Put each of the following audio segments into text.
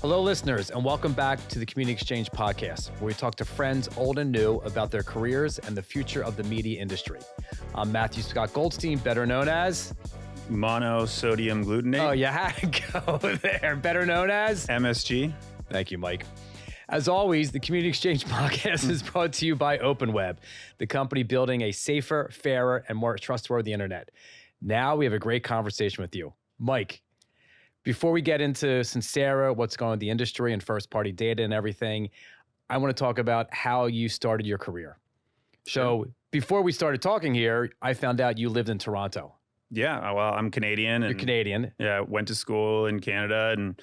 Hello, listeners, and welcome back to the Community Exchange podcast, where we talk to friends old and new about their careers and the future of the media industry. I'm Matthew Scott Goldstein, better known as monosodium glutamate. Oh, you had to go there. Better known as MSG. Thank you, Mike. As always, the Community Exchange podcast is brought to you by OpenWeb, the company building a safer, fairer, and more trustworthy internet. Now we have a great conversation with you. Mike, before we get into Sincera, what's going on in the industry and first-party data and everything, I want to talk about how you started your career. Sure. So before we started talking here, I found out you lived in Toronto. Yeah, well, I'm Canadian. You're Canadian. Yeah, went to school in Canada, and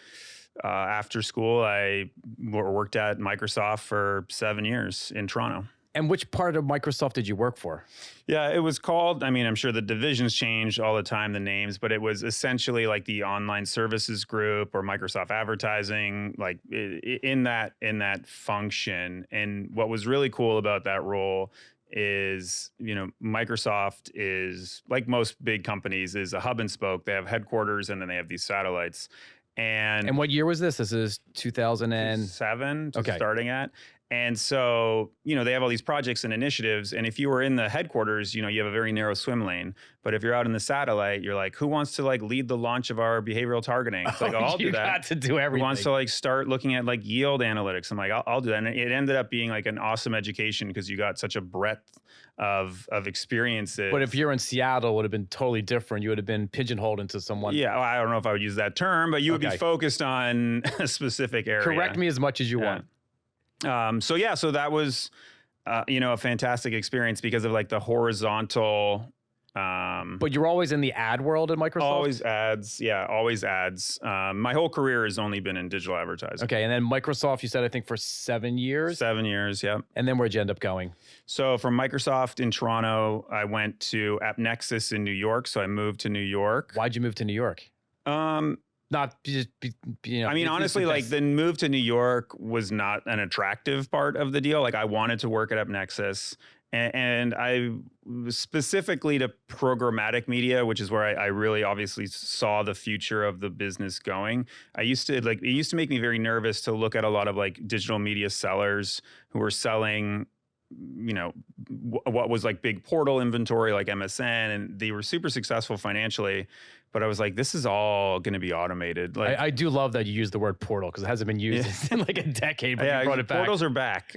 after school, I worked at Microsoft for 7 years in Toronto. And which part of Microsoft did you work for? Yeah, it was called, I'm sure the divisions change all the time, the names, but it was essentially like the online services group or Microsoft advertising, like in that function. And what was really cool about that role is, Microsoft is, like most big companies, is a hub and spoke. They have headquarters and then they have these satellites. And what year was this? This is 2007 starting at. And so, they have all these projects and initiatives. And if you were in the headquarters, you have a very narrow swim lane. But if you're out in the satellite, you're like, who wants to lead the launch of our behavioral targeting? It's like, I'll do that. You got to do everything. Who wants to start looking at yield analytics? I'm like, I'll do that. And it ended up being an awesome education because you got such a breadth of experiences. But if you're in Seattle, it would have been totally different. You would have been pigeonholed into someone. Yeah, well, I don't know if I would use that term, but you would be focused on a specific area. Correct me as much as you want. So that was, a fantastic experience because of the horizontal. But you're always in the ad world at Microsoft? Always ads. Yeah, always ads. My whole career has only been in digital advertising. Okay. And then Microsoft, you said, I think for 7 years? 7 years, yeah. And then where'd you end up going? So from Microsoft in Toronto, I went to AppNexus in New York. So I moved to New York. Why'd you move to New York? Not just, honestly, the move to New York was not an attractive part of the deal. I wanted to work at AppNexus, and I was specifically to programmatic media, which is where I really obviously saw the future of the business going. It used to make me very nervous to look at a lot of digital media sellers who were selling, what was big portal inventory like MSN, and they were super successful financially. But I was like, this is all going to be automated. I do love that you use the word portal because it hasn't been used in a decade, but you brought it back. Portals are back.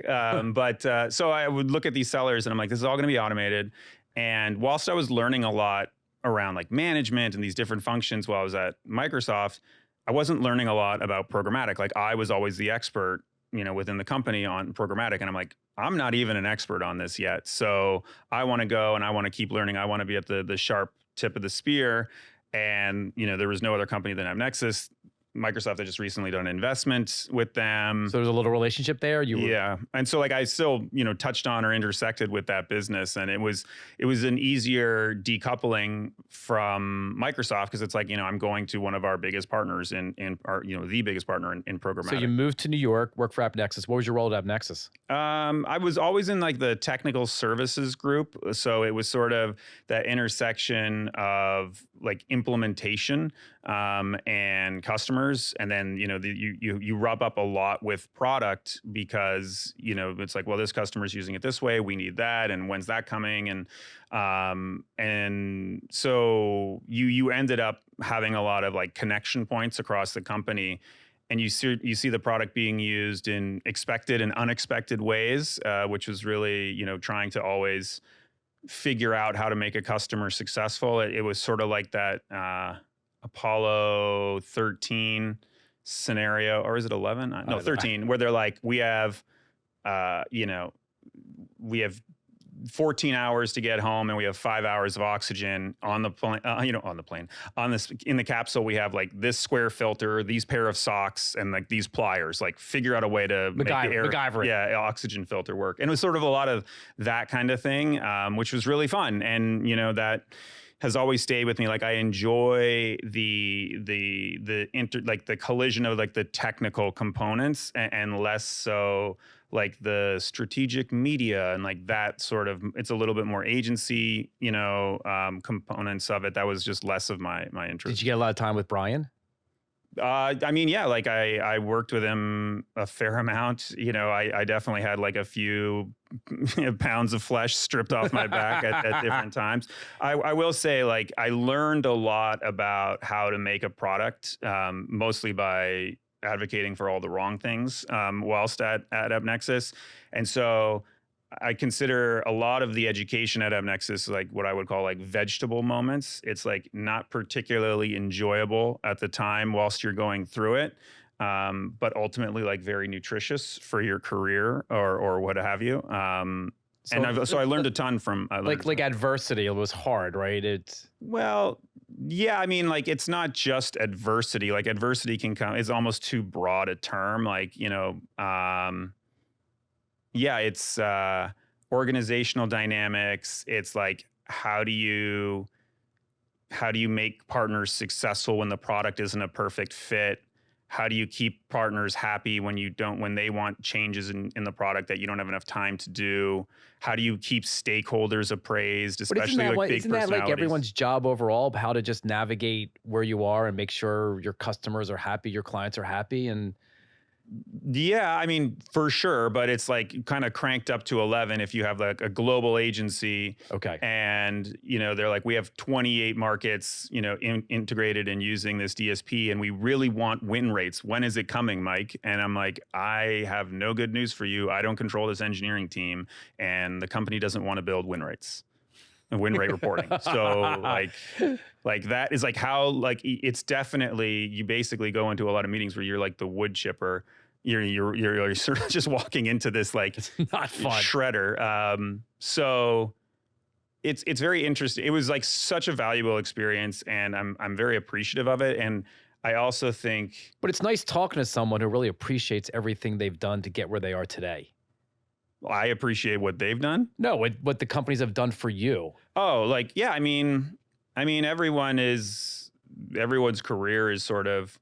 So I would look at these sellers and I'm like, this is all going to be automated. And whilst I was learning a lot around management and these different functions while I was at Microsoft, I wasn't learning a lot about programmatic. I was always the expert, within the company on programmatic. And I'm like, I'm not even an expert on this yet. So I want to go and I want to keep learning. I want to be at the sharp tip of the spear. And, there was no other company than AppNexus. Microsoft had just recently done an investment with them. So there's a little relationship there? Yeah. And so I still, touched on or intersected with that business. And it was an easier decoupling from Microsoft because it's I'm going to one of our biggest partners in our, the biggest partner in programmatic. So you moved to New York, worked for AppNexus. What was your role at AppNexus? I was always in the technical services group. So it was sort of that intersection of implementation and customers. And then, you rub up a lot with product because, it's well, this customer's using it this way. We need that. And when's that coming? And so you ended up having a lot of connection points across the company. And you see the product being used in expected and unexpected ways, which was really, trying to always figure out how to make a customer successful. It was sort of like that Apollo 13 scenario, or is it 11? No, 13, where they're we have 14 hours to get home and we have 5 hours of oxygen on the plane, in the capsule. We have this square filter, these pair of socks, and these pliers, figure out a way to make the air, oxygen filter work. And it was sort of a lot of that kind of thing, which was really fun. And, that has always stayed with me. I enjoy the collision of the technical components and less so the strategic media and that sort of, it's a little bit more agency, components of it. That was just less of my interest. Did you get a lot of time with Brian? I mean, yeah, like I worked with him a fair amount. You know, I definitely had like a few pounds of flesh stripped off my back at different times. I will say, like, I learned a lot about how to make a product, mostly by advocating for all the wrong things whilst at AppNexus. And so I consider a lot of the education at AppNexus like what I would call like vegetable moments. It's like not particularly enjoyable at the time whilst you're going through it, but ultimately like very nutritious for your career or what have you. So I learned a ton from like adversity. It was hard, right? Well, yeah, I mean, like it's not just adversity. Like adversity can come is almost too broad a term. Like, you know, yeah, it's organizational dynamics. It's like how do you make partners successful when the product isn't a perfect fit? How do you keep partners happy when they want changes in the product that you don't have enough time to do? How do you keep stakeholders appraised, especially like big personalities? Isn't that like everyone's job overall, how to just navigate where you are and make sure your customers are happy, your clients are happy? And yeah, I mean, for sure, but it's like kind of cranked up to 11 if you have like a global agency. Okay. And, you know, they're like, we have 28 markets, you know, integrated and using this DSP, and we really want win rates. When is it coming, Mike? And I'm like, I have no good news for you. I don't control this engineering team, and the company doesn't want to build win rates. Win rate reporting. So like that is like how like it's definitely you basically go into a lot of meetings where you're like the wood chipper. You're sort of just walking into this like it's not fun shredder. So it's very interesting. It was like such a valuable experience, and I'm very appreciative of it. And I also think, but it's nice talking to someone who really appreciates everything they've done to get where they are today. I appreciate what they've done. No, what the companies have done for you. Oh, like, yeah, I mean, everyone's career is sort of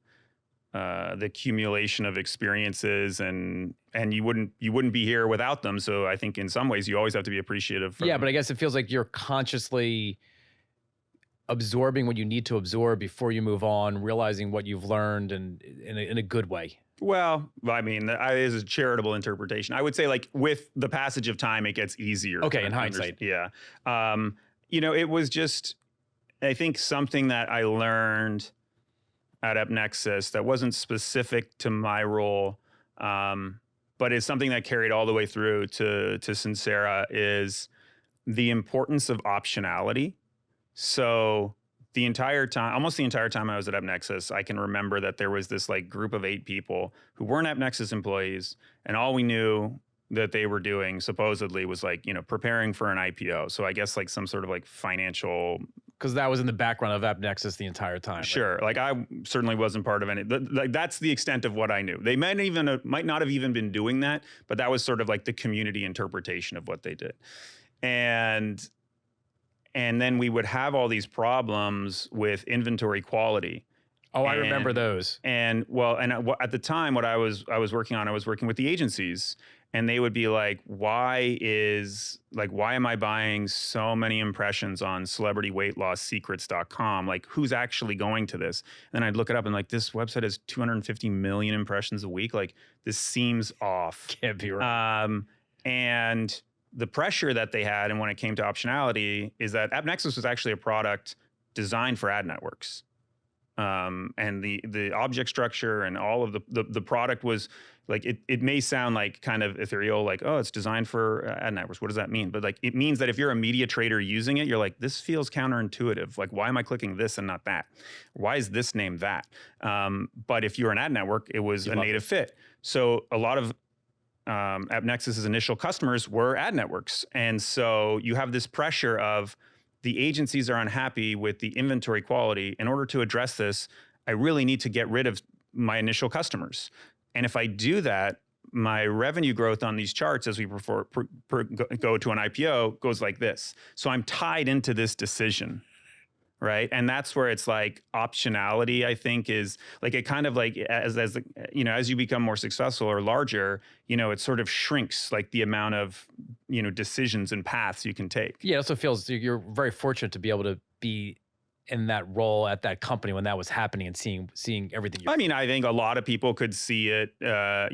the accumulation of experiences, and you wouldn't be here without them. So I think in some ways you always have to be appreciative. Yeah, but I guess it feels like you're consciously absorbing what you need to absorb before you move on, realizing what you've learned, and in a good way. Well, I mean, that is a charitable interpretation. I would say, like, with the passage of time, it gets easier. Okay, in hindsight. Yeah. You know, it was just, I think, something that I learned at AppNexus that wasn't specific to my role, but it's something that carried all the way through to Sincera, is the importance of optionality. So almost the entire time I was at AppNexus, I can remember that there was this like group of 8 people who weren't AppNexus employees, and all we knew that they were doing supposedly was like, you know, preparing for an IPO. So I guess like some sort of like financial. Because that was in the background of AppNexus the entire time. Sure. Like I certainly wasn't part of any, like that's the extent of what I knew. They might not have even been doing that, but that was sort of like the community interpretation of what they did. And then we would have all these problems with inventory quality. Oh, I remember those. And well, and at the time, what I was working on, I was working with the agencies, and they would be like, why am I buying so many impressions on celebrityweightlossecrets.com? Like, who's actually going to this? And then I'd look it up and like, this website has 250 million impressions a week. Like, this seems off. Can't be right. And the pressure that they had, and when it came to optionality, is that AppNexus was actually a product designed for ad networks. And the object structure and all of the product was like, it may sound like kind of ethereal, like, oh, it's designed for ad networks. What does that mean? But like, it means that if you're a media trader using it, you're like, this feels counterintuitive. Like, why am I clicking this and not that? Why is this named that? But if you're an ad network, it was a native fit. So a lot of AppNexus's initial customers were ad networks. And so you have this pressure of the agencies are unhappy with the inventory quality. In order to address this, I really need to get rid of my initial customers. And if I do that, my revenue growth on these charts as we go to an IPO goes like this. So I'm tied into this decision. Right. And that's where it's like optionality, I think, is like it kind of like as you know, as you become more successful or larger, you know, it sort of shrinks like the amount of, you know, decisions and paths you can take. Yeah. It also feels you're very fortunate to be able to be in that role at that company when that was happening and seeing everything? I mean, I think a lot of people could see it. I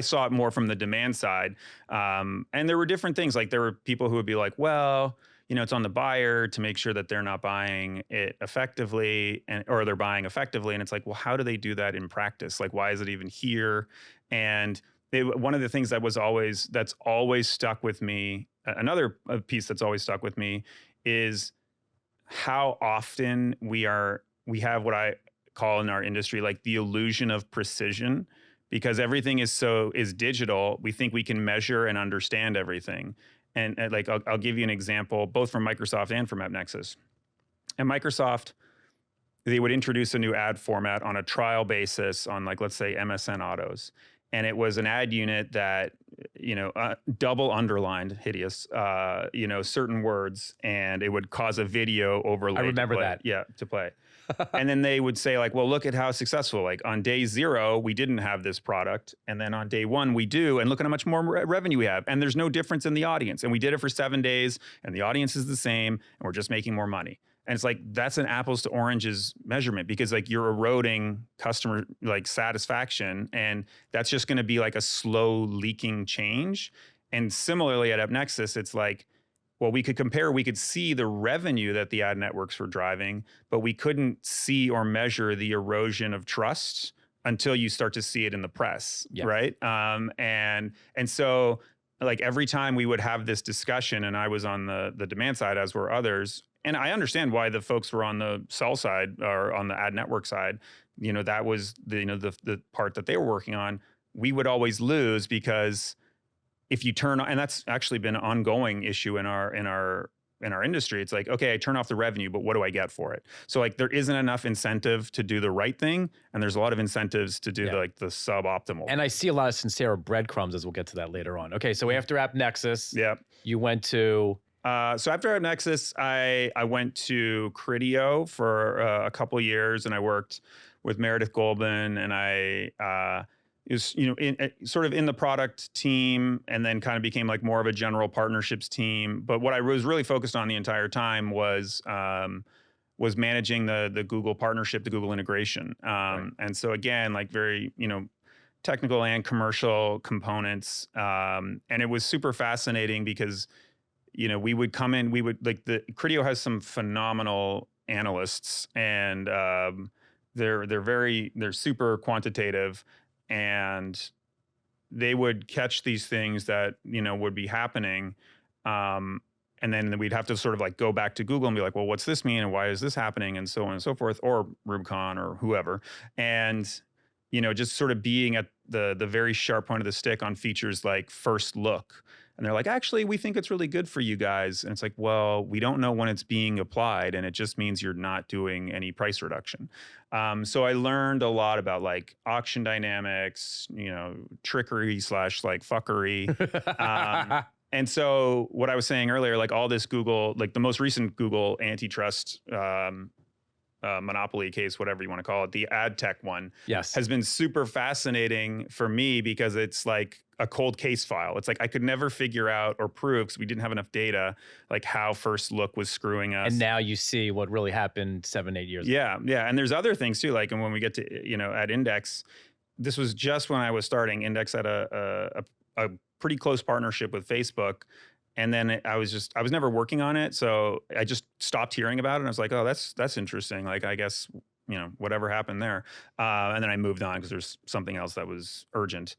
saw it more from the demand side, and there were different things. Like there were people who would be like, well, it's on the buyer to make sure that they're not buying it effectively or they're buying effectively. And it's like, well, how do they do that in practice? Like, why is it even here? And one of the things that's always stuck with me, another piece that's always stuck with me is how often we have what I call in our industry, like the illusion of precision, because everything is digital. We think we can measure and understand everything. And like, I'll give you an example, both from Microsoft and from AppNexus. And Microsoft, they would introduce a new ad format on a trial basis on, like, let's say MSN Autos. And it was an ad unit that, double underlined, hideous, certain words, and it would cause a video overlay. I remember that. Yeah, to play. And then they would say, like, well, look at how successful. Like on day 0, we didn't have this product. And then on day 1, we do. And look at how much more revenue we have. And there's no difference in the audience. And we did it for 7 days, and the audience is the same, and we're just making more money. And it's like, that's an apples to oranges measurement, because like you're eroding customer like satisfaction, and that's just going to be like a slow leaking change. And similarly at AppNexus, it's like, well, we could see the revenue that the ad networks were driving, but we couldn't see or measure the erosion of trust until you start to see it in the press, right? And so like every time we would have this discussion, and I was on the demand side, as were others, and I understand why the folks were on the sell side or on the ad network side. That was the part that they were working on. We would always lose, because if you turn on, and that's actually been an ongoing issue in our industry. It's like, okay, I turn off the revenue, but what do I get for it? So like there isn't enough incentive to do the right thing, and there's a lot of incentives to do the suboptimal. And I see a lot of Sincera breadcrumbs, as we'll get to that later on. Okay, so after AppNexus, you went to. So after AppNexus, I went to Criteo for a couple of years, and I worked with Meredith Goldman, and I was sort of in the product team, and then kind of became like more of a general partnerships team. But what I was really focused on the entire time was managing the Google partnership, the Google integration. And so again, like very technical and commercial components, and it was super fascinating because. We would come in, the Criteo has some phenomenal analysts, and they're super quantitative, and they would catch these things that, would be happening. And then we'd have to sort of like go back to Google and be like, well, what's this mean? And why is this happening? And so on and so forth, or Rubicon or whoever. And, just sort of being at the very sharp point of the stick on features like first look. And they're like, actually, we think it's really good for you guys. And it's like, well, we don't know when it's being applied, and it just means you're not doing any price reduction. So I learned a lot about like auction dynamics, trickery / like fuckery. And so what I was saying earlier, like all this Google, like the most recent Google antitrust monopoly case, whatever you want to call it, the ad tech one, has been super fascinating for me, because it's like a cold case file. It's like I could never figure out or prove, because we didn't have enough data, like how first look was screwing us. And now you see what really happened 7-8 years ago. Yeah. And there's other things too, like, and when we get to, at Index, this was just when I was starting. Index had a pretty close partnership with Facebook. And then I was never working on it. So I just stopped hearing about it. And I was like, oh, that's interesting. Like, I guess, whatever happened there. And then I moved on because there's something else that was urgent.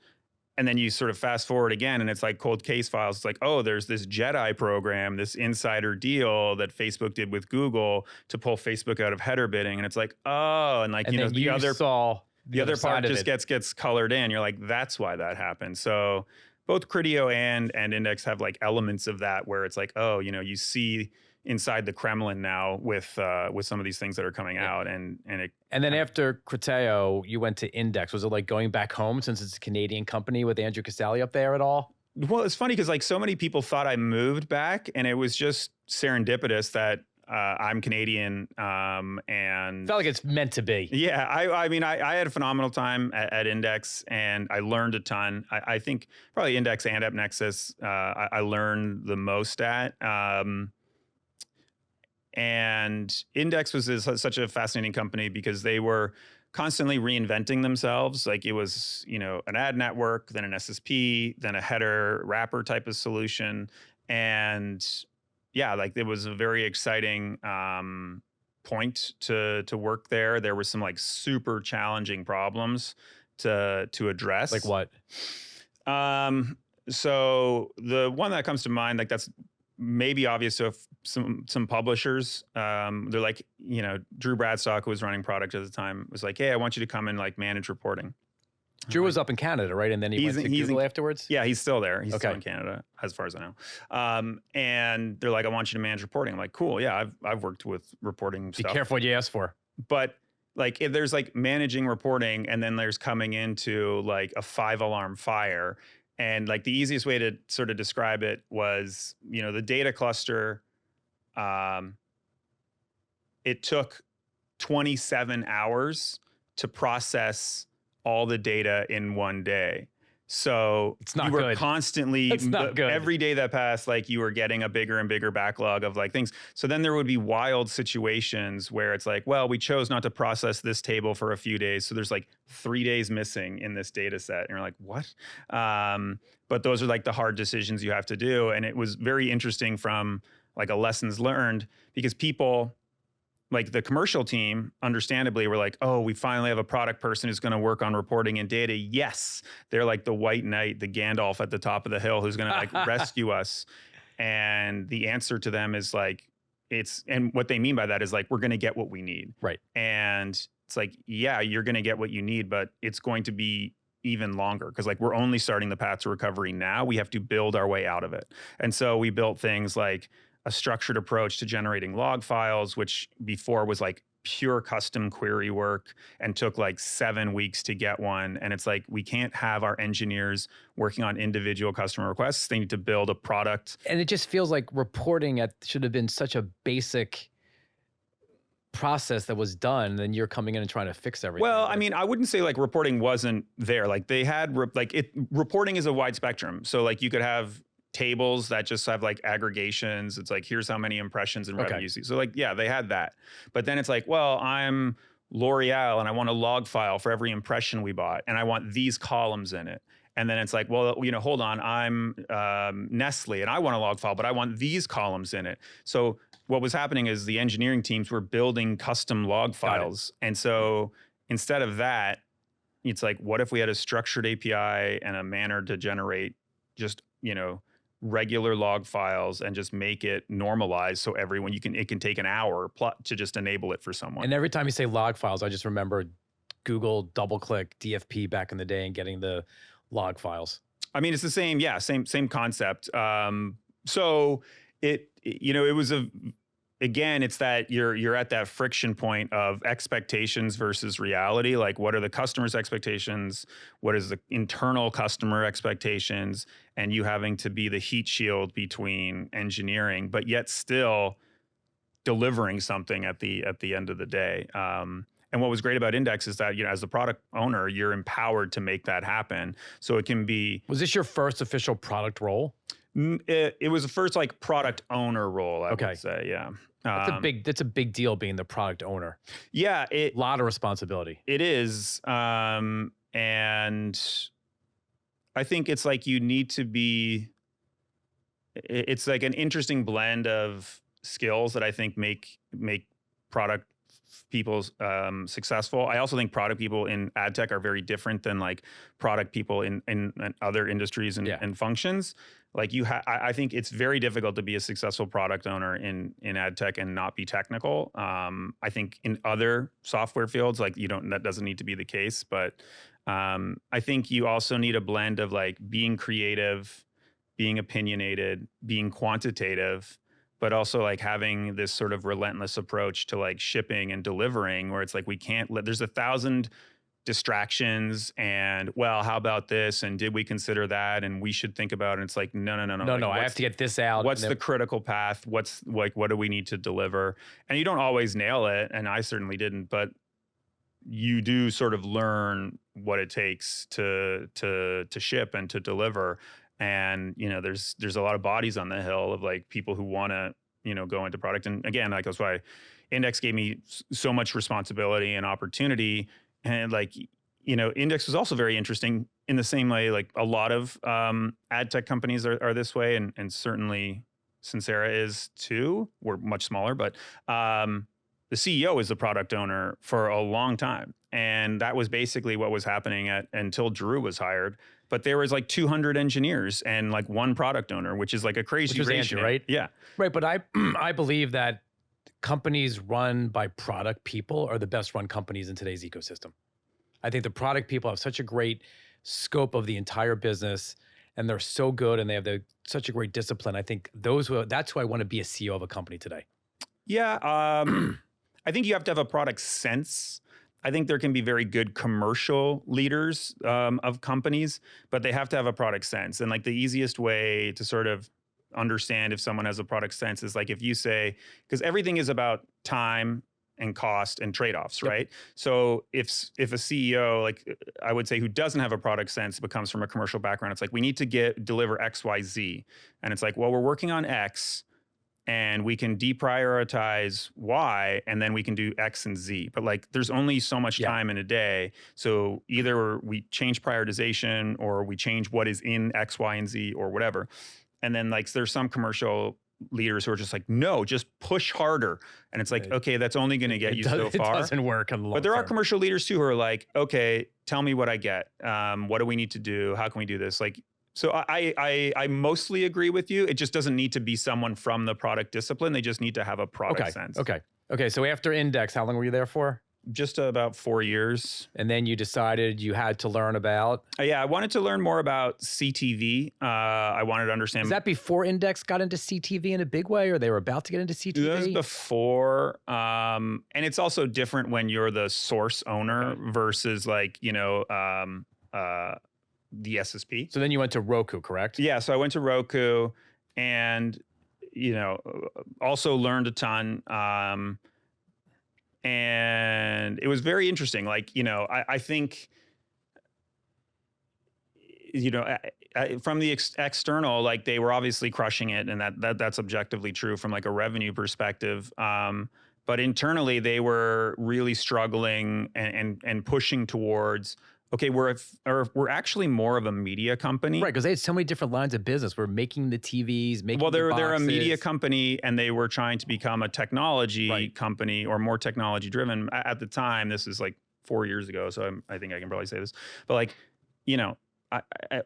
And then you sort of fast forward again, and it's like cold case files. It's like, oh, there's this Jedi program, this insider deal that Facebook did with Google to pull Facebook out of header bidding. And it's like, oh, and like, and the other part just it. gets colored in. You're like, that's why that happened. So both Criteo and Index have like elements of that, where it's like, oh, you see inside the Kremlin now with some of these things that are coming out, and then after Criteo, you went to Index. Was it like going back home, since it's a Canadian company with Andrew Casale up there at all? Well, it's funny because like so many people thought I moved back, and it was just serendipitous that I'm Canadian, and felt like it's meant to be. Yeah, I mean, I had a phenomenal time at Index, and I learned a ton. I think probably Index and AppNexus, I learned the most at. And Index was such a fascinating company because they were constantly reinventing themselves. Like it was, an ad network, then an SSP, then a header wrapper type of solution. And yeah, like it was a very exciting point to work there. There were some like super challenging problems to address. Like what? So the one that comes to mind, like that's maybe obvious to some publishers. They're like, Drew Bradstock, who was running product at the time, was like, hey, I want you to come and like manage reporting. Drew was up in Canada, right? And then he went to Google afterwards? Yeah, he's still there. He's still in Canada, as far as I know. And they're like, I want you to manage reporting. I'm like, cool. Yeah, I've worked with reporting stuff. Be careful what you ask for. But like, if there's like managing reporting and then there's coming into like a 5-alarm fire. And like the easiest way to sort of describe it was, the data cluster, it took 27 hours to process all the data in one day. So it's not you were good. Constantly, it's not good. Every day that passed, like you were getting a bigger and bigger backlog of like things. So then there would be wild situations where it's like, well, we chose not to process this table for a few days. So there's like 3 days missing in this data set. And you're like, what? But those are like the hard decisions you have to do. And it was very interesting from like a lessons learned, because people, like the commercial team, understandably, were like, oh, we finally have a product person who's going to work on reporting and data. Yes, they're like the white knight, the Gandalf at the top of the hill who's going to like rescue us. And the answer to them is like, and what they mean by that is like, we're going to get what we need. Right. And it's like, yeah, you're going to get what you need, but it's going to be even longer because like we're only starting the path to recovery now. We have to build our way out of it. And so we built things like a structured approach to generating log files, which before was like pure custom query work and took like 7 weeks to get one. And it's like, we can't have our engineers working on individual customer requests. They need to build a product. And it just feels like reporting should have been such a basic process that was done, then you're coming in and trying to fix everything. Well, I mean, I wouldn't say like reporting wasn't there. Like they had, reporting is a wide spectrum. So like you could have tables that just have like aggregations. It's like, here's how many impressions and revenue you see. So like, yeah, they had that. But then it's like, well, I'm L'Oreal and I want a log file for every impression we bought. And I want these columns in it. And then it's like, well, hold on, I'm Nestle and I want a log file, but I want these columns in it. So what was happening is the engineering teams were building custom log files. And so instead of that, it's like, what if we had a structured API and a manner to generate just, regular log files and just make it normalized so everyone, it can take an hour to just enable it for someone. And every time you say log files, I just remember Google DoubleClick DFP back in the day and getting the log files. I mean, it's the same, same concept. So it was again, it's that you're at that friction point of expectations versus reality. Like, what are the customer's expectations? What is the internal customer expectations? And you having to be the heat shield between engineering, but yet still delivering something at the end of the day. And what was great about Index is that, as the product owner, you're empowered to make that happen. So it can be. Was this your first official product role? It was the first like product owner role, I would say. Yeah. That's a big deal being the product owner. Yeah. A lot of responsibility. It is. And I think it's like you need to be, it's like an interesting blend of skills that I think make product people successful. I also think product people in ad tech are very different than like product people in other industries and functions. Like I think it's very difficult to be a successful product owner in ad tech and not be technical. I think in other software fields, like that doesn't need to be the case. But I think you also need a blend of like being creative, being opinionated, being quantitative, but also like having this sort of relentless approach to like shipping and delivering, where it's like there's 1,000 distractions and, well, how about this? And did we consider that? And we should think about it. And it's like, no. No, I have to get this out. What's the critical path? What's like, what do we need to deliver? And you don't always nail it. And I certainly didn't, but you do sort of learn what it takes to ship and to deliver. And, there's a lot of bodies on the hill of like people who want to go into product. And again, like that's why Index gave me so much responsibility and opportunity. And like, Index was also very interesting in the same way, like a lot of ad tech companies are this way, and certainly Sincera is too. We're much smaller, but the CEO is the product owner for a long time. And that was basically what was happening until Drew was hired. But there was like 200 engineers and like one product owner, which is like a crazy ratio, Andrew, right? Yeah. Right, but I believe that companies run by product people are the best run companies in today's ecosystem. I think the product people have such a great scope of the entire business, and they're so good, and they have such a great discipline. I think that's who I want to be a CEO of a company today. Yeah, I think you have to have a product sense. I think there can be very good commercial leaders of companies, but they have to have a product sense. And like the easiest way to sort of understand if someone has a product sense is like if you say, because everything is about time and cost and trade-offs, Yep. right? So if a CEO, like I would say, who doesn't have a product sense but comes from a commercial background, it's like we need to deliver X, Y, Z, and it's like, well, we're working on X, and we can deprioritize Y, and then we can do X and Z. But like, there's only so much time in a day, so either we change prioritization or we change what is in X, Y, and Z or whatever. And then like, there's some commercial leaders who are just like, no, just push harder. And it's like, okay, that's only going to get you so far. It doesn't work on the long But there are term. commercial leaders too who are like, okay, tell me what I get. What do we need to do? How can we do this? Like, so I mostly agree with you. It just doesn't need to be someone from the product discipline. They just need to have a product sense. Okay. So after Index, how long were you there for? Just about 4 years. And then you decided you had to learn about? Yeah, I wanted to learn more about CTV. I wanted to understand. Is that before Index got into CTV in a big way, or they were about to get into CTV? That was before. And it's also different when you're the source owner versus like, the SSP. So then you went to Roku, correct? Yeah, so I went to Roku and, also learned a ton. And it was very interesting. Like, I think, from the external, like they were obviously crushing it, and that's objectively true from like a revenue perspective. But internally, they were really struggling and pushing towards, okay, we're actually more of a media company. Right, because they had so many different lines of business. We're making the TVs, making the boxes. They're a media company, and they were trying to become a technology company, or more technology driven. At the time, this is like 4 years ago, so I think I can probably say this. But like,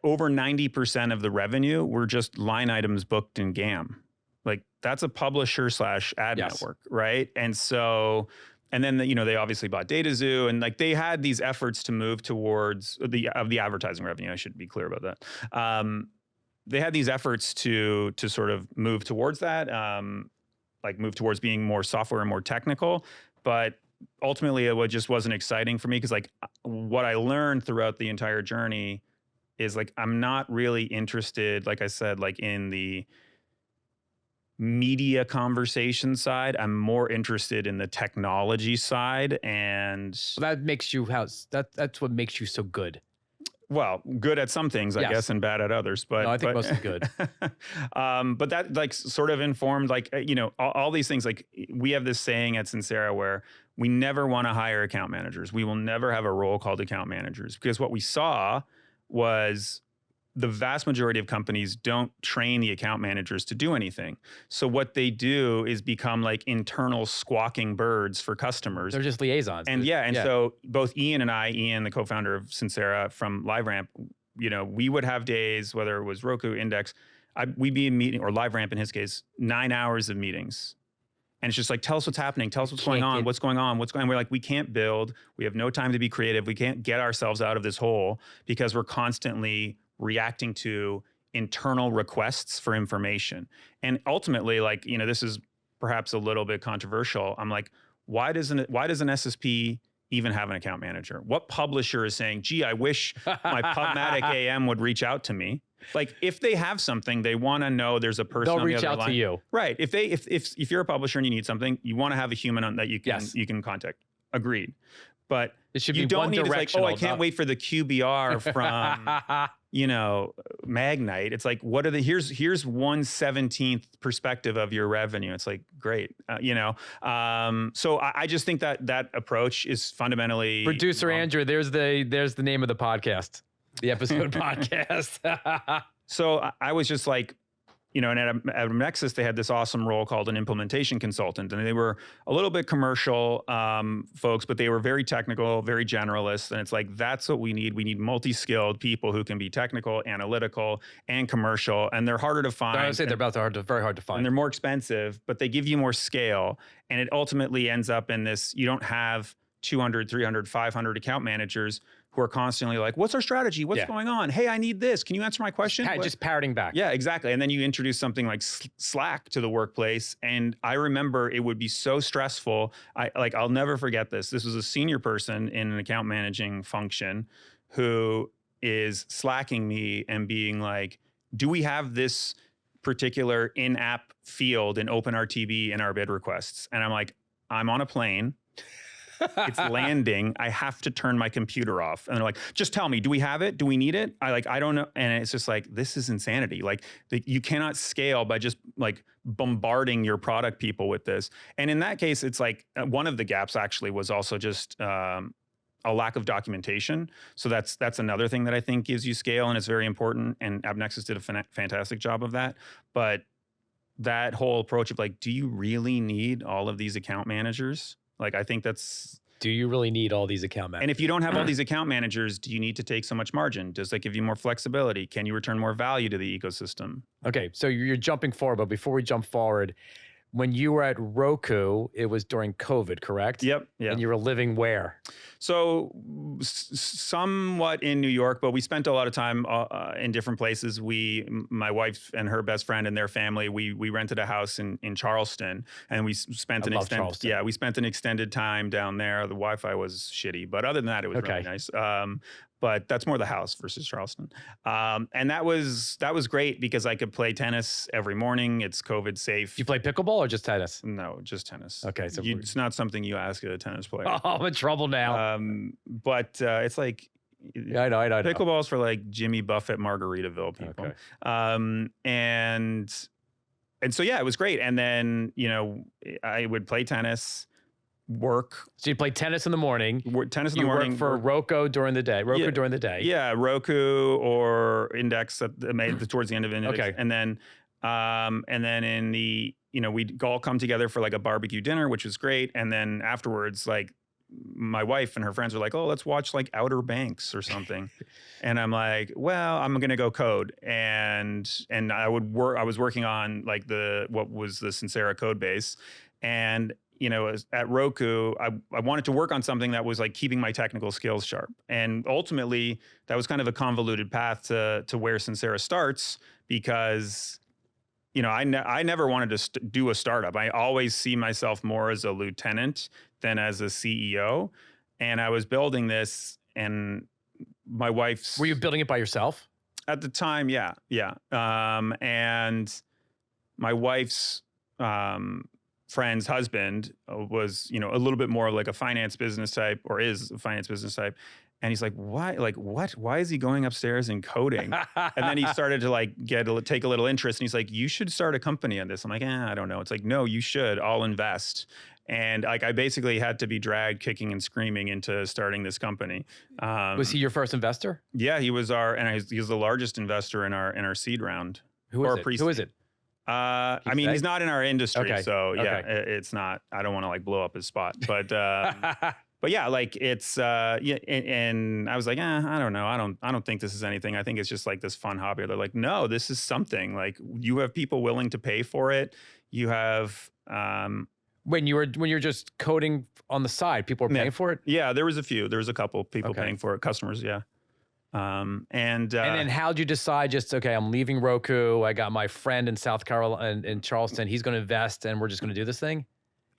over 90% of the revenue were just line items booked in GAM. Like that's a publisher / ad network, right? And so... And then, they obviously bought DataZoo, and like they had these efforts to move towards the advertising revenue. I should be clear about that. They had these efforts to sort of move towards that, like move towards being more software and more technical. But ultimately, it just wasn't exciting for me, because like what I learned throughout the entire journey is like I'm not really interested, like I said, like in the media conversation side. I'm more interested in the technology side, and that makes you that's what makes you so good. Well, good at some things, I guess, and bad at others. But no, I think mostly good. But that like sort of informed like all these things. Like we have this saying at Sincera where we never want to hire account managers. We will never have a role called account managers, because what we saw was the vast majority of companies don't train the account managers to do anything. So what they do is become like internal squawking birds for customers. They're just liaisons. And so both Ian and I, Ian, the co-founder of Sincera from LiveRamp, we would have days, whether it was Roku, Index, we'd be in meeting, or LiveRamp in his case, 9 hours of meetings. And it's just like, tell us what's happening. Tell us what's going on. What's going on? We're like, we can't build. We have no time to be creative. We can't get ourselves out of this hole, because we're constantly reacting to internal requests for information. And ultimately, like, this is perhaps a little bit controversial. I'm like, why does an SSP even have an account manager? What publisher is saying, gee, I wish my PubMatic AM would reach out to me? Like, if they have something, they want to know there's a person on the other line. They'll reach out to you. Right. If you're a publisher and you need something, you want to have a human that you can contact. Agreed. But it should you be don't one need to like, directional. I can't wait for the QBR from Magnite. It's like, what are here's 1/17th perspective of your revenue. It's like, great. So I just think that approach is fundamentally Producer wrong. Andrew, there's the name of the podcast, the episode podcast. So I was just like, and at AppNexus, they had this awesome role called an implementation consultant. And they were a little bit commercial folks, but they were very technical, very generalist. And it's like, that's what we need. We need multi-skilled people who can be technical, analytical, and commercial. And they're harder to find. I would say they're very hard to find. And they're more expensive, but they give you more scale. And it ultimately ends up in this, you don't have 200, 300, 500 account managers who are constantly like, what's our strategy? What's going on? Hey, I need this. Can you answer my question? Just parroting back. Yeah, exactly. And then you introduce something like Slack to the workplace. And I remember it would be so stressful. I'll never forget this. This was a senior person in an account managing function who is slacking me and being like, do we have this particular in-app field in OpenRTB in our bid requests? And I'm like, I'm on a plane. It's landing. I have to turn my computer off. And they're like, just tell me, do we have it? Do we need it? I don't know. And it's just like, this is insanity. Like you cannot scale by just like bombarding your product people with this. And in that case, it's like one of the gaps actually was also just a lack of documentation. So that's another thing that I think gives you scale and it's very important. And AppNexus did a fantastic job of that. But that whole approach of like, do you really need all of these account managers? Like, I think do you really need all these account managers? And if you don't have all these account managers, do you need to take so much margin? Does that give you more flexibility? Can you return more value to the ecosystem? Okay, so you're jumping forward, but before we jump forward, when you were at Roku, it was during COVID, correct? Yep. And you were living where? So somewhat in New York, but we spent a lot of time in different places. My wife and her best friend and their family, we rented a house in Charleston, and we spent we spent an extended time down there. The Wi-Fi was shitty, but other than that, it was really nice. But that's more the house versus Charleston. And that was great because I could play tennis every morning. It's COVID safe. You play pickleball or just tennis? No, just tennis. Okay. So it's not something you ask a tennis player. Oh, I'm in trouble now. But it's like, yeah, I know. Pickleball's for like Jimmy Buffett, Margaritaville people. Okay. And so, yeah, it was great. And then, I would play tennis, work. So you play tennis in the morning. Tennis in the morning. You work for Roku during the day. During the day. Yeah, Roku or Index towards the end of Index. Okay. And then in the, we'd all come together for like a barbecue dinner, which was great. And then afterwards, like my wife and her friends were like, oh, let's watch like Outer Banks or something. And I'm like, well, I'm going to go code. And I was working on like what was the Sincera code base. And at Roku, I wanted to work on something that was like keeping my technical skills sharp. And ultimately, that was kind of a convoluted path to where Sincera starts because, I never wanted to do a startup. I always see myself more as a lieutenant than as a CEO. And I was building this and my wife's... Were you building it by yourself? At the time, yeah. And my wife's... friend's husband was, a little bit more like a finance business type, or is a finance business type. And he's like, why? Like, what? Why is he going upstairs and coding? And then he started to like take a little interest. And he's like, you should start a company on this. I'm like, I don't know. It's like, no, you should. I'll invest. And like, I basically had to be dragged kicking and screaming into starting this company. Was he your first investor? Yeah, he was he was the largest investor in our seed round. Who is it? I mean, he's not in our industry, so yeah, it's not. I don't want to like blow up his spot, but but yeah, like it's and I was like, I don't know, I don't think this is anything. I think it's just like this fun hobby. They're like, no, this is something. Like you have people willing to pay for it. You have when you're just coding on the side, people are paying for it. Yeah, there was a couple people paying for it, customers. Yeah. And then how'd you decide I'm leaving Roku. I got my friend in South Carolina in Charleston. He's going to invest and we're just going to do this thing.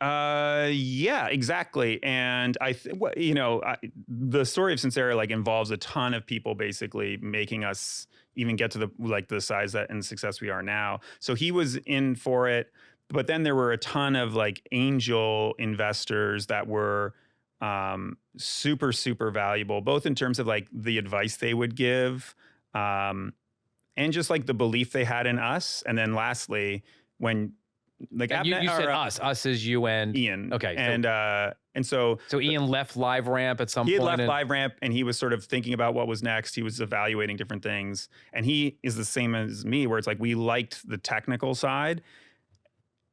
Yeah, exactly. And the story of Sincera like involves a ton of people basically making us even get to the size and success we are now. So he was in for it, but then there were a ton of like angel investors that were super, super valuable, both in terms of like the advice they would give, and just like the belief they had in us. And then lastly, when like And you said us is you and Ian. Okay. And so Ian left LiveRamp at some point. He had left LiveRamp and he was sort of thinking about what was next. He was evaluating different things. And he is the same as me, where it's like we liked the technical side.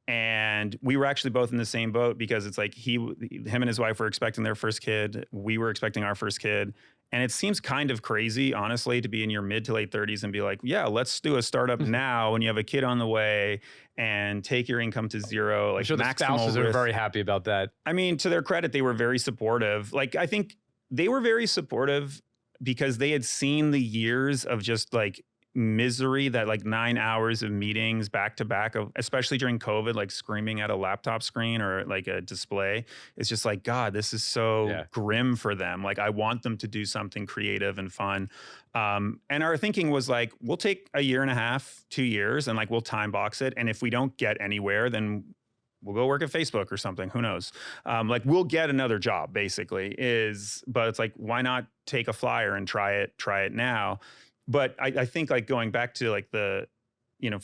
And we were actually both in the same boat because it's like him and his wife were expecting their first kid. We were expecting our first kid. And it seems kind of crazy, honestly, to be in your mid to late 30s and be like, yeah, let's do a startup now when you have a kid on the way and take your income to zero. Like, I'm sure the spouses are very happy about that. I mean, to their credit, they were very supportive. Like, I think they were very supportive because they had seen the years of just like misery, that like 9 hours of meetings back to back, of especially during COVID, like screaming at a laptop screen or like a display. It's just like, God, this is so grim for them. Like, I want them to do something creative and fun. And our thinking was like, we'll take a year and a half, 2 years, and like we'll time box it. And if we don't get anywhere, then we'll go work at Facebook or something. Who knows? Like, we'll get another job, basically. But it's like, why not take a flyer and try it now? But I think like going back to like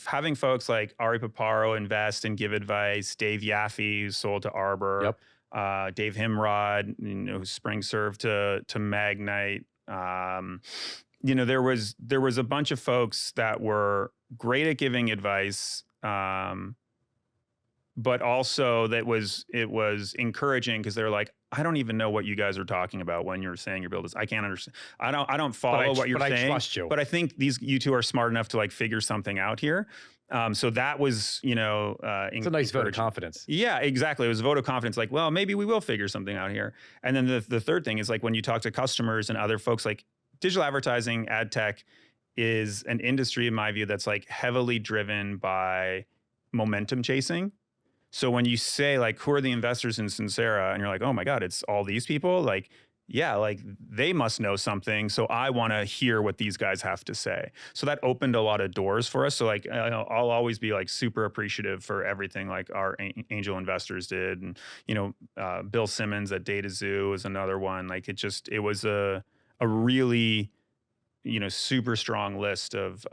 having folks like Ari Paparo invest and give advice, Dave Yaffe, who sold to Arbor, Dave Himrod, who spring served to Magnite. There was a bunch of folks that were great at giving advice, but also it was encouraging because they're like, I don't even know what you guys are talking about when you're saying your build is. I can't understand. I don't follow what you're saying. But I trust you. But I think you two are smart enough to like figure something out here. So that was, it's a nice vote of confidence. Yeah, exactly. It was a vote of confidence. Like, well, maybe we will figure something out here. And then the third thing is like when you talk to customers and other folks, like digital advertising, ad tech is an industry, in my view, that's like heavily driven by momentum chasing. So when you say like, who are the investors in Sincera? And you're like, oh my God, it's all these people. Like, yeah, like they must know something. So I want to hear what these guys have to say. So that opened a lot of doors for us. So like, I'll always be like super appreciative for everything like our angel investors did. And, Bill Simmons at Data Zoo is another one. Like it was a really, super strong list of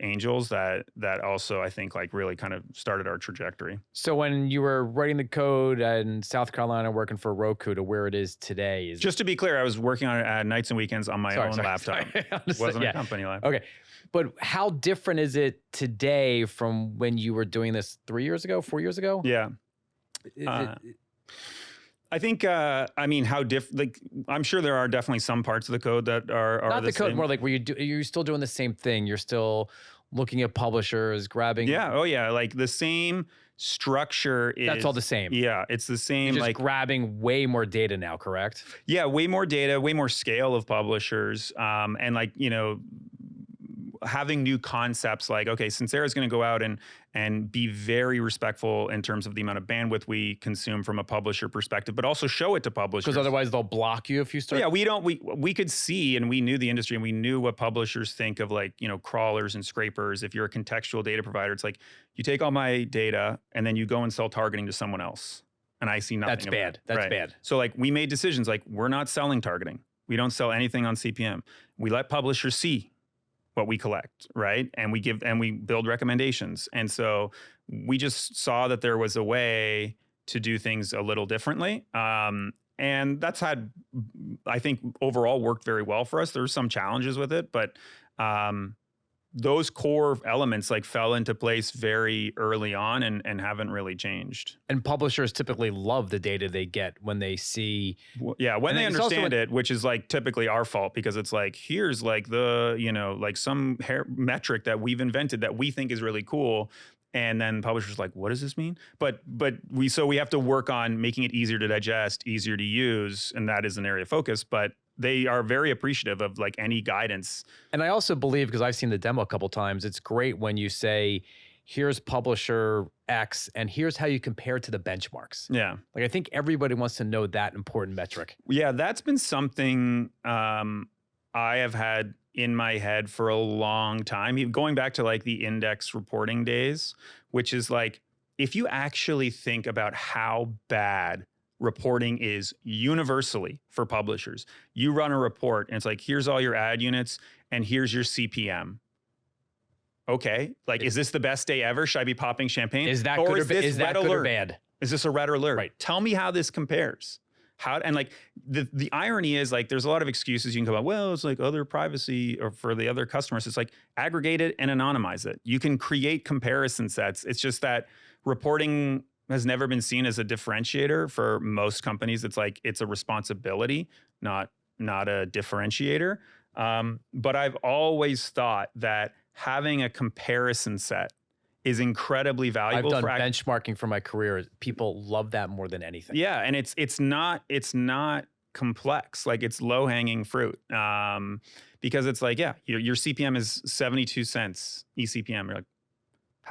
angels that also I think like really kind of started our trajectory. So when you were writing the code in South Carolina, working for Roku to where it is today, just to be clear, I was working on it nights and weekends on my own laptop. It wasn't a company laptop. Okay. But how different is it today from when you were doing this 4 years ago? Yeah. I think, how different, like, I'm sure there are definitely some parts of the code that are not the code, same. more like where you're still doing the same thing. You're still looking at publishers, grabbing. Yeah. Oh yeah. Like the same structure is. That's all the same. Yeah. It's the same. You're just like grabbing way more data now, correct? Yeah. Way more data, way more scale of publishers. And like, having new concepts like, okay, Sincera is going to go out and be very respectful in terms of the amount of bandwidth we consume from a publisher perspective, but also show it to publishers. Because otherwise they'll block you if you start. Yeah, we could see, and we knew the industry and we knew what publishers think of like, crawlers and scrapers. If you're a contextual data provider, it's like you take all my data and then you go and sell targeting to someone else. And I see nothing. That's bad. That's bad. So like we made decisions like we're not selling targeting. We don't sell anything on CPM. We let publishers see what we collect, right? And we build recommendations. And so we just saw that there was a way to do things a little differently. And that's had, I think, overall worked very well for us. There were some challenges with it, but those core elements like fell into place very early on and haven't really changed. And publishers typically love the data they get when they see. Yeah, when they understand it, which is like typically our fault because it's like, here's like the, like some metric that we've invented that we think is really cool. And then publishers like, what does this mean? But we have to work on making it easier to digest, easier to use. And that is an area of focus. But they are very appreciative of like any guidance. And I also believe, because I've seen the demo a couple times, it's great when you say, here's publisher X and here's how you compare to the benchmarks. Yeah. Like I think everybody wants to know that important metric. Yeah, that's been something I have had in my head for a long time, going back to like the index reporting days, which is like, if you actually think about how bad reporting is universally for publishers. You run a report and it's like, here's all your ad units and here's your CPM. Okay, like, is this the best day ever? Should I be popping champagne? Is that good or bad? Is this a red alert? Right. Tell me how this compares. And like the irony is, like, there's a lot of excuses you can come up. Well, it's like other privacy or for the other customers. It's like aggregate it and anonymize it. You can create comparison sets. It's just that reporting has never been seen as a differentiator for most companies. It's like it's a responsibility, not a differentiator. But I've always thought that having a comparison set is incredibly valuable. I've done benchmarking for my career. People love that more than anything. Yeah, and it's not complex. Like, it's low hanging fruit, because it's like, yeah, your CPM is 72 cents eCPM. You're like,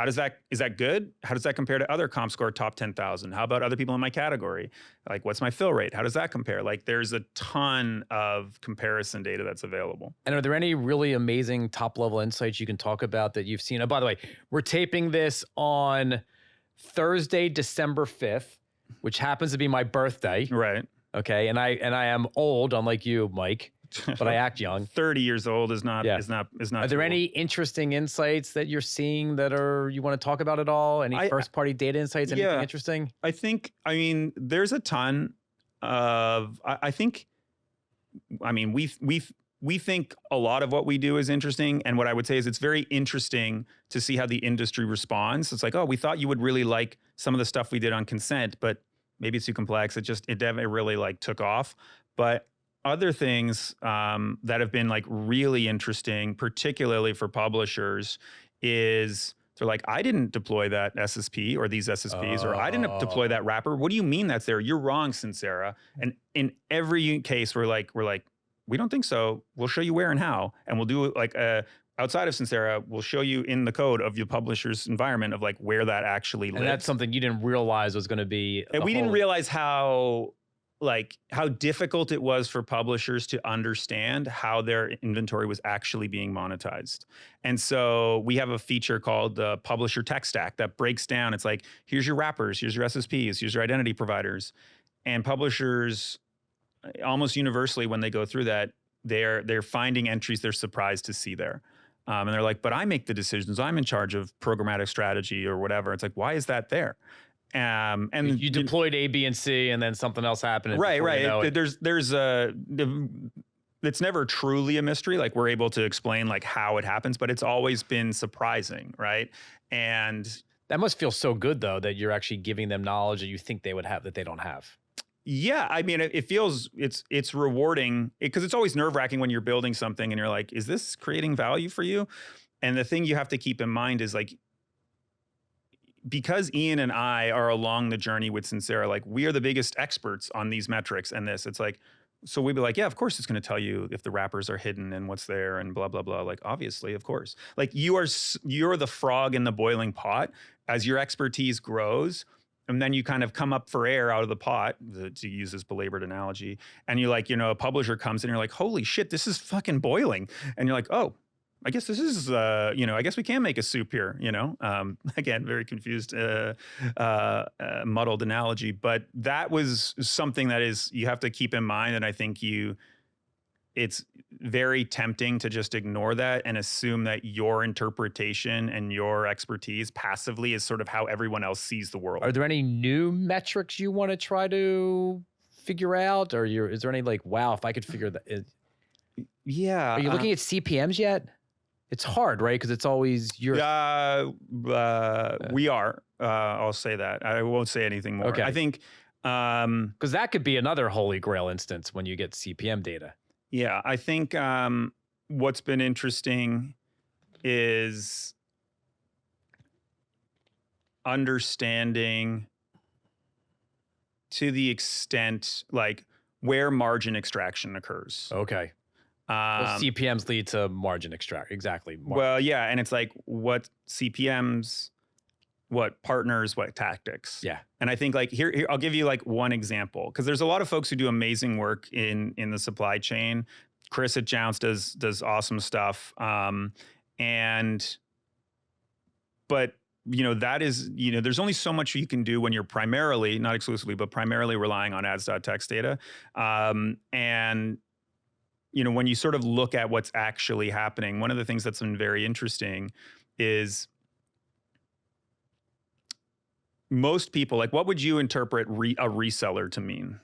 is that good? How does that compare to other ComScore top 10,000? How about other people in my category? Like, what's my fill rate? How does that compare? Like, there's a ton of comparison data that's available. And are there any really amazing top level insights you can talk about that you've seen? Oh, by the way, we're taping this on Thursday, December 5th, which happens to be my birthday. Right. Okay. And I am old, unlike you, Mike, but I act young. 30 years old is not. Are there any interesting insights that you're seeing that you want to talk about at all? Any first party data insights? Anything interesting? I mean, there's a ton of, we think a lot of what we do is interesting. And what I would say is it's very interesting to see how the industry responds. It's like, oh, we thought you would really like some of the stuff we did on consent, but maybe it's too complex. It definitely really like took off. But other things that have been like really interesting, particularly for publishers, is they're like, I didn't deploy that SSP or these SSPs, or I didn't deploy that wrapper. What do you mean that's there? You're wrong, Sincera. And in every case, we're like, we don't think so. We'll show you where and how, and we'll do like outside of Sincera, we'll show you in the code of your publisher's environment of like where that actually lives. And that's something you didn't realize was going to be. And we didn't realize how difficult it was for publishers to understand how their inventory was actually being monetized. And so we have a feature called the Publisher Tech Stack that breaks down. It's like, here's your wrappers, here's your SSPs, here's your identity providers. And publishers, almost universally, when they go through that, they're finding entries they're surprised to see there. And they're like, but I make the decisions. I'm in charge of programmatic strategy or whatever. It's like, why is that there? And you deployed A, B, and C, and then something else happened. Right. It's never truly a mystery. Like, we're able to explain like how it happens, but it's always been surprising, right? And that must feel so good, though, that you're actually giving them knowledge that you think they would have that they don't have. Yeah, I mean, it feels it's rewarding, because it's always nerve-wracking when you're building something and you're like, is this creating value for you? And the thing you have to keep in mind is, like, because Ian and I are along the journey with Sincera, like, we are the biggest experts on these metrics and this. It's like, so we'd be like, yeah, of course it's going to tell you if the wrappers are hidden and what's there and blah, blah, blah. Like, obviously, of course. Like, you're the frog in the boiling pot. As your expertise grows, and then you kind of come up for air out of the pot, to use this belabored analogy, and you like, a publisher comes in and you're like, holy shit, this is fucking boiling. And you're like, oh, I guess this is, I guess we can make a soup here, again, very confused, muddled analogy, but that was something that you have to keep in mind. And I think it's very tempting to just ignore that and assume that your interpretation and your expertise passively is sort of how everyone else sees the world. Are there any new metrics you want to try to figure out? Or is there any like, wow, if I could figure that? Yeah. Are you looking at CPMs yet? It's hard, right? Because it's always your. We are. I'll say that. I won't say anything more. Okay. I think. Because that could be another holy grail instance when you get CPM data. Yeah, I think what's been interesting is understanding to the extent like where margin extraction occurs. Okay. Well, CPMs lead to margin extract. Exactly. Well, yeah. And it's like what CPMs, what partners, what tactics. Yeah. And I think like here I'll give you like one example, because there's a lot of folks who do amazing work in the supply chain. Chris at Jounce does awesome stuff. But that is, there's only so much you can do when you're primarily, not exclusively, but primarily relying on ads.txt data. And, when you sort of look at what's actually happening, one of the things that's been very interesting is most people, like, what would you interpret a reseller to mean?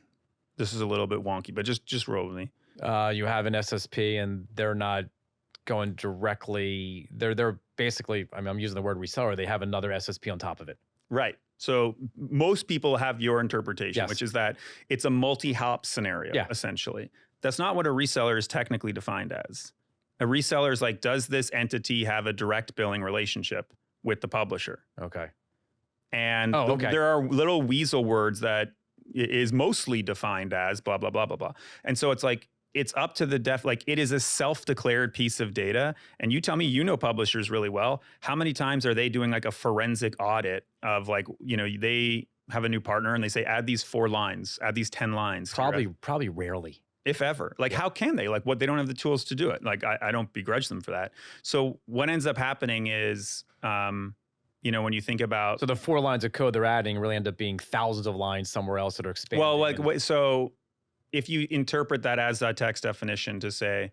This is a little bit wonky, but just roll with me. You have an SSP and they're not going directly, they're basically, I'm using the word reseller, they have another SSP on top of it. Right. So most people have your interpretation, which is that it's a multi-hop scenario, essentially. That's not what a reseller is technically defined as. A reseller is like, does this entity have a direct billing relationship with the publisher? Okay. And there are little weasel words that is mostly defined as blah, blah, blah, blah, blah. And so it's like, it's up to the like it is a self-declared piece of data. And you tell me, publishers really well. How many times are they doing like a forensic audit of like, they have a new partner and they say, add these 4 lines, add these 10 lines. Probably rarely. If ever. Like, how can they? Like, they don't have the tools to do it. Like, I don't begrudge them for that. So what ends up happening is, when you think about... So the 4 lines of code they're adding really end up being thousands of lines somewhere else that are expanding. Well, so if you interpret that as a text definition to say,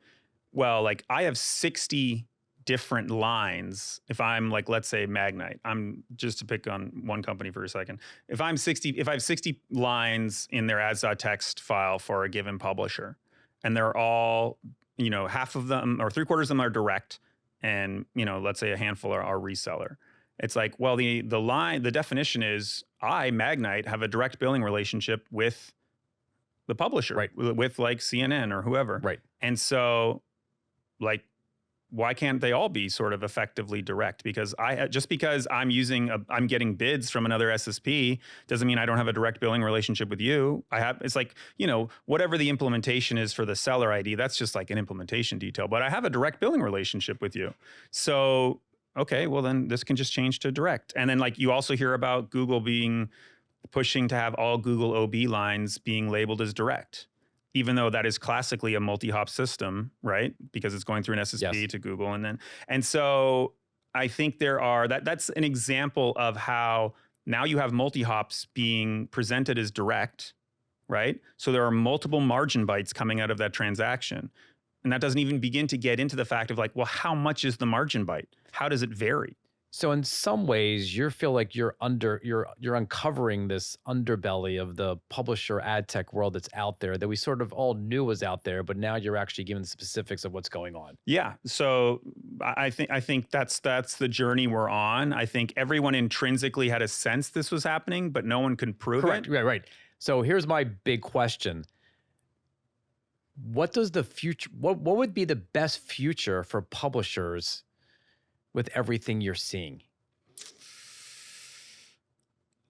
well, like I have 60 different lines. If I'm like, let's say Magnite, I'm just to pick on one company for a second. If I have 60 lines in their ads.txt file for a given publisher, and they're all, half of them or 3/4 of them are direct, and let's say a handful are reseller. It's like, well, the definition is I, Magnite, have a direct billing relationship with the publisher, right, with like CNN or whoever. Right. And so like, why can't they all be sort of effectively direct? Because just because I'm getting bids from another SSP doesn't mean I don't have a direct billing relationship with you. It's like, whatever the implementation is for the seller ID, that's just like an implementation detail, but I have a direct billing relationship with you. So, okay, well then this can just change to direct. And then like you also hear about Google pushing to have all Google OB lines being labeled as direct, even though that is classically a multi-hop system, right? Because it's going through an SSP to Google. And so I think that's an example of how now you have multi-hops being presented as direct, right? So there are multiple margin bytes coming out of that transaction. And that doesn't even begin to get into the fact of like, well, how much is the margin byte? How does it vary? So in some ways, you feel like you're uncovering this underbelly of the publisher ad tech world that's out there that we sort of all knew was out there, but now you're actually giving the specifics of what's going on. Yeah. So I think that's the journey we're on. I think everyone intrinsically had a sense this was happening, but no one can prove it. Right. So here's my big question. What does the future, what would be the best future for publishers with everything you're seeing?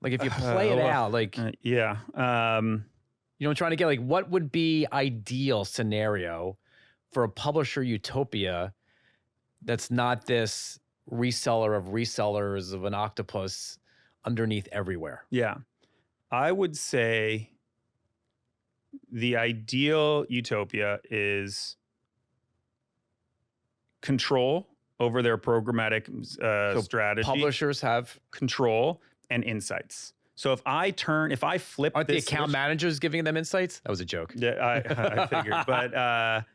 Like if you play it out, like I'm trying to get like what would be ideal scenario for a publisher utopia that's not this reseller of resellers of an octopus underneath everywhere. Yeah. I would say the ideal utopia is control over their programmatic strategy. Publishers have control and insights. So if I flip, aren't the account managers giving them insights? That was a joke. Yeah, I figured, but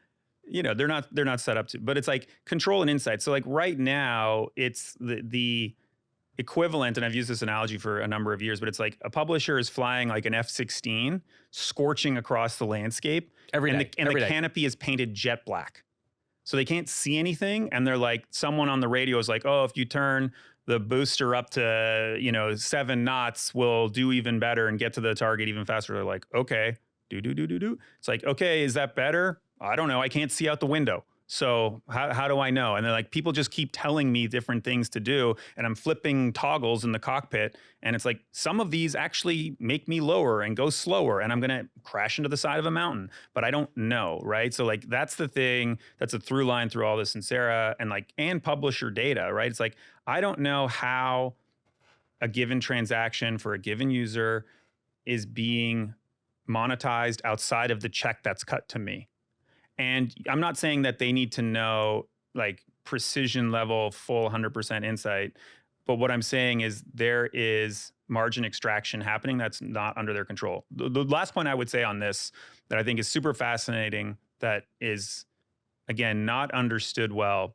they're not set up to. But it's like control and insights. So like right now, it's the equivalent, and I've used this analogy for a number of years, but it's like a publisher is flying like an F-16, scorching across the landscape every day. The canopy is painted jet black. So they can't see anything. And they're like, someone on the radio is like, oh, if you turn the booster up to, 7 knots, we'll do even better and get to the target even faster. They're like, okay, do. It's like, okay, is that better? I don't know. I can't see out the window. So how do I know? And they're like, people just keep telling me different things to do. And I'm flipping toggles in the cockpit. And it's like, some of these actually make me lower and go slower. And I'm going to crash into the side of a mountain. But I don't know, right? So like, that's the thing. That's a through line through all this Sincera and publisher data, right? It's like, I don't know how a given transaction for a given user is being monetized outside of the check that's cut to me. And I'm not saying that they need to know like precision level, full 100% insight. But what I'm saying is there is margin extraction happening that's not under their control. The last point I would say on this that I think is super fascinating, that is, again, not understood well,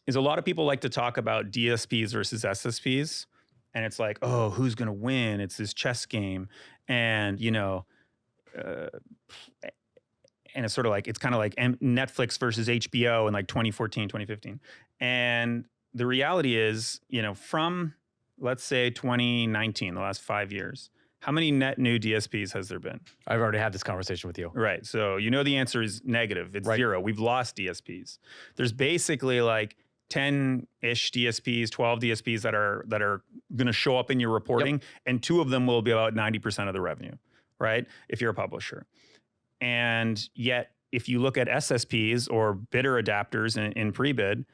is a lot of people like to talk about DSPs versus SSPs. And it's like, oh, who's going to win? It's this chess game. And, and it's sort of like, it's kind of like Netflix versus HBO in like 2014, 2015. And the reality is, from, let's say 2019, the last 5 years, how many net new DSPs has there been? I've already had this conversation with you. Right. So the answer is negative. It's zero. We've lost DSPs. There's basically like 10-ish DSPs, 12 DSPs that are going to show up in your reporting, and 2 of them will be about 90% of the revenue, right? If you're a publisher. And yet, if you look at SSPs or bidder adapters in pre-bid,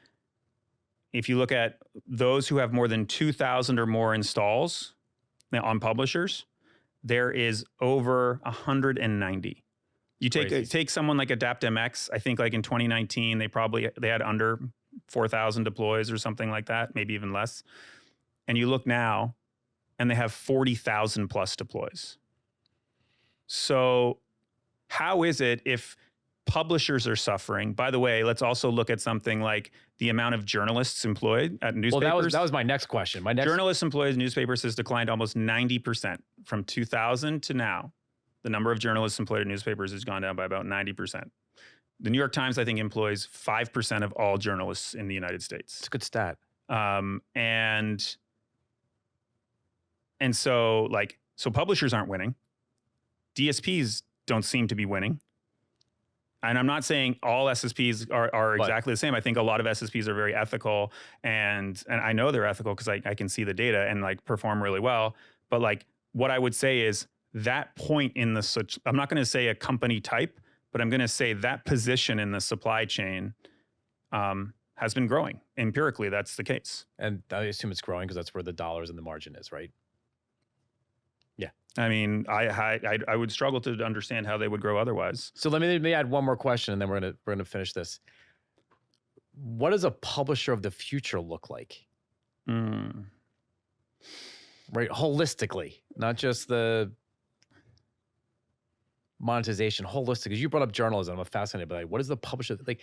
if you look at those who have more than 2,000 or more installs on publishers, there is over 190. You take someone like AdaptMX. I think like in 2019, they had under 4,000 deploys or something like that, maybe even less. And you look now, and they have 40,000 plus deploys. So how is it if publishers are suffering? By the way, let's also look at something like the amount of journalists employed at newspapers. Well, that was my next question. Journalists employed in newspapers has declined almost 90% from 2000 to now. The number of journalists employed in newspapers has gone down by about 90%. The New York Times, I think, employs 5% of all journalists in the United States. It's a good stat. And so publishers aren't winning. DSPs don't seem to be winning. And I'm not saying all SSPs are exactly the same. I think a lot of SSPs are very ethical, and I know they're ethical because I can see the data and like perform really well. But like what I would say is that point in I'm not going to say a company type, but I'm going to say that position in the supply chain has been growing. Empirically, that's the case. And I assume it's growing because that's where the dollars and the margin is, right? Yeah. I mean, I would struggle to understand how they would grow otherwise. So let me add one more question, and then we're gonna finish this. What does a publisher of the future look like? Right, holistically, not just the monetization. Holistic, because you brought up journalism. I'm fascinated by that. What is the publisher like?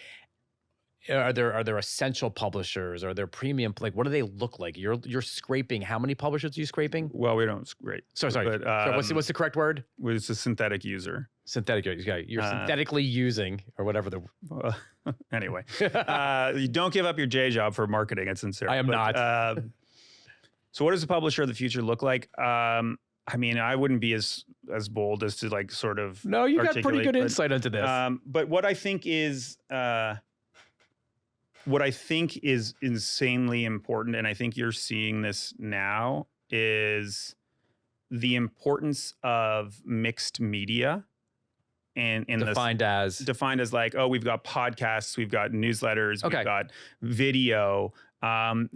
Are there essential publishers? Are there premium? Like, what do they look like? You're scraping. How many publishers are you scraping? Well, we don't scrape. Sorry. What's the correct word? It's a synthetic user. Synthetic. You're synthetically using, or whatever the. Anyway, you don't give up your J job for marketing at Sincera. I am not. So, what does a publisher of the future look like? I mean, I wouldn't be as bold as to like sort of. No, you got pretty good insight into this. But what I think is. What I think is insanely important, and I think you're seeing this now, is the importance of mixed media. And defined as like, oh, we've got podcasts, we've got newsletters, we've got video,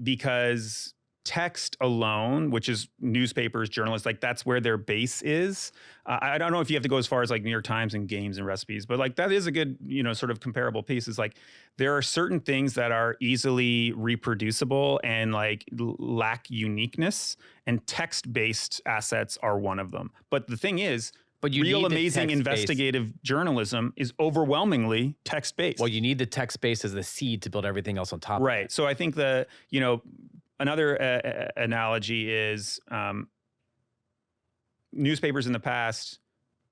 because text alone, which is newspapers, journalists, like that's where their base is. I don't know if you have to go as far as like New York Times and games and recipes, but like that is a good, sort of comparable piece. Is like there are certain things that are easily reproducible and like lack uniqueness, and text-based assets are one of them. But the thing is, real amazing investigative journalism is overwhelmingly text-based. Well, you need the text-based as the seed to build everything else on top of it. Right. So I think another analogy is newspapers in the past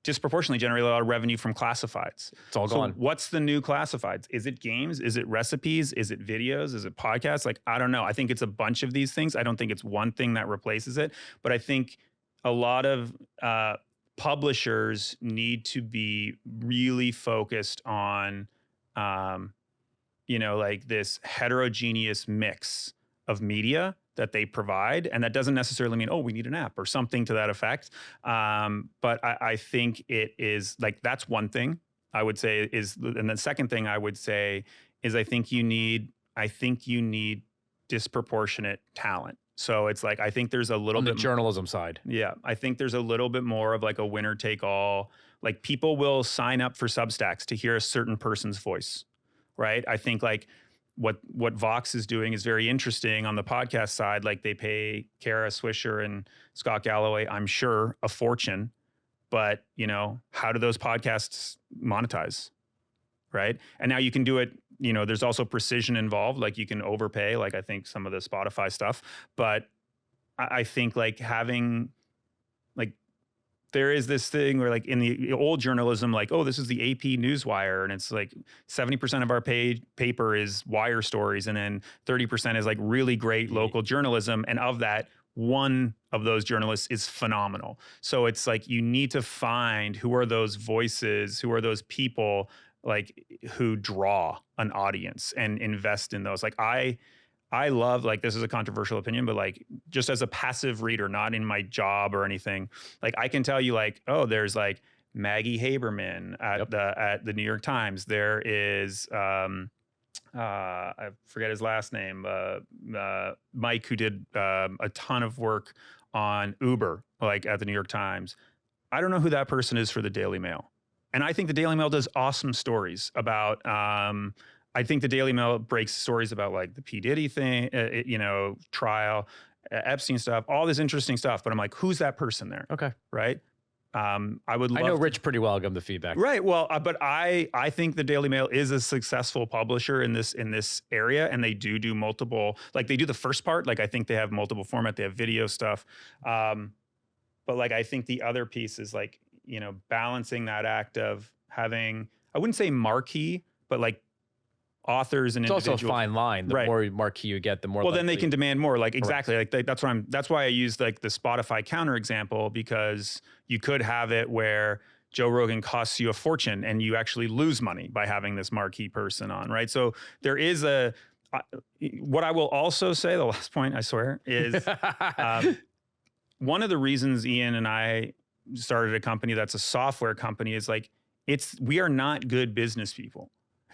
disproportionately generate a lot of revenue from classifieds. It's all gone. What's the new classifieds? Is it games? Is it recipes? Is it videos? Is it podcasts? Like, I don't know. I think it's a bunch of these things. I don't think it's one thing that replaces it. But I think a lot of publishers need to be really focused on, like this heterogeneous mix of media that they provide. And that doesn't necessarily mean, oh, we need an app or something to that effect. But I think it is like, that's one thing I would say is, and the second thing I would say is I think you need disproportionate talent. So it's like, I think there's a little bit on the journalism side. Yeah. I think there's a little bit more of like a winner take all, like people will sign up for Substacks to hear a certain person's voice, right? I think like, what Vox is doing is very interesting on the podcast side. Like they pay Kara Swisher and Scott Galloway, I'm sure, a fortune. But, how do those podcasts monetize? Right. And now you can do it, there's also precision involved. Like you can overpay, like I think some of the Spotify stuff. But I think like having, like, there is this thing where like in the old journalism, like, oh, this is the AP Newswire. And it's like 70% of our paper is wire stories. And then 30% is like really great local journalism. And of that, one of those journalists is phenomenal. So it's like, you need to find who are those voices, who are those people like who draw an audience and invest in those. Like I love, like, this is a controversial opinion, but like just as a passive reader, not in my job or anything, like I can tell you like, oh, there's like Maggie Haberman at the New York Times. There is, I forget his last name, Mike, who did a ton of work on Uber, like at the New York Times. I don't know who that person is for the Daily Mail. And I think the Daily Mail does awesome stories about, I think the Daily Mail breaks stories about like the P. Diddy thing, trial, Epstein stuff, all this interesting stuff. But I'm like, who's that person there? Okay. Right. I know Rich pretty well. I'll give him the feedback. Right. Well, but I think the Daily Mail is a successful publisher in this area, and they do multiple. Like they do the first part. Like I think they have multiple format. They have video stuff. But like I think the other piece is like balancing that act of having, I wouldn't say marquee, but like authors and individuals. It's also a fine line. The more marquee you get, the more. Well, then they can demand more. Like exactly. Like that's why I used like the Spotify counter example, because you could have it where Joe Rogan costs you a fortune and you actually lose money by having this marquee person on, right? So there is what I will also say, the last point, I swear, is one of the reasons Ian and I started a company that's a software company is like, we are not good business people.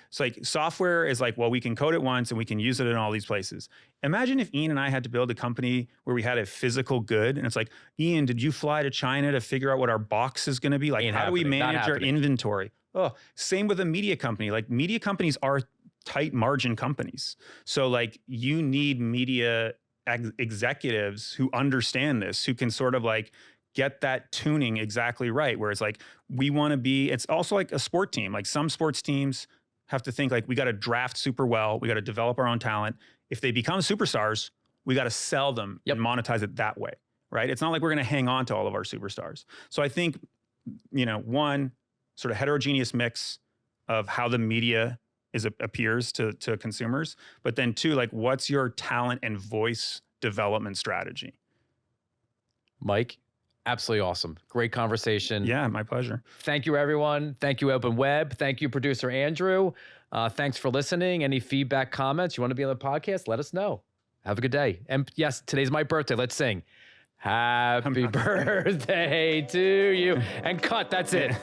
So like software is like, well, we can code it once and we can use it in all these places. Imagine if Ian and I had to build a company where we had a physical good and it's like, Ian, did you fly to China to figure out what our box is going to be? Like, how do we manage our inventory? Oh, same with a media company. Like media companies are tight margin companies. So like you need media executives who understand this, who can sort of like get that tuning exactly right. Where it's like, we want to be, it's also like a sport team. Like some sports teams have to think like, we got to draft super well. We got to develop our own talent. If they become superstars, we got to sell them and monetize it that way, right? It's not like we're going to hang on to all of our superstars. So I think, one sort of heterogeneous mix of how the media appears to consumers, but then two, like what's your talent and voice development strategy? Mike, absolutely awesome. Great conversation. Yeah, my pleasure. Thank you, everyone. Thank you, OpenWeb. Thank you, producer Andrew. Thanks for listening. Any feedback, comments, you want to be on the podcast, let us know. Have a good day. And yes, today's my birthday. Let's sing. Happy birthday to you. And cut. That's it.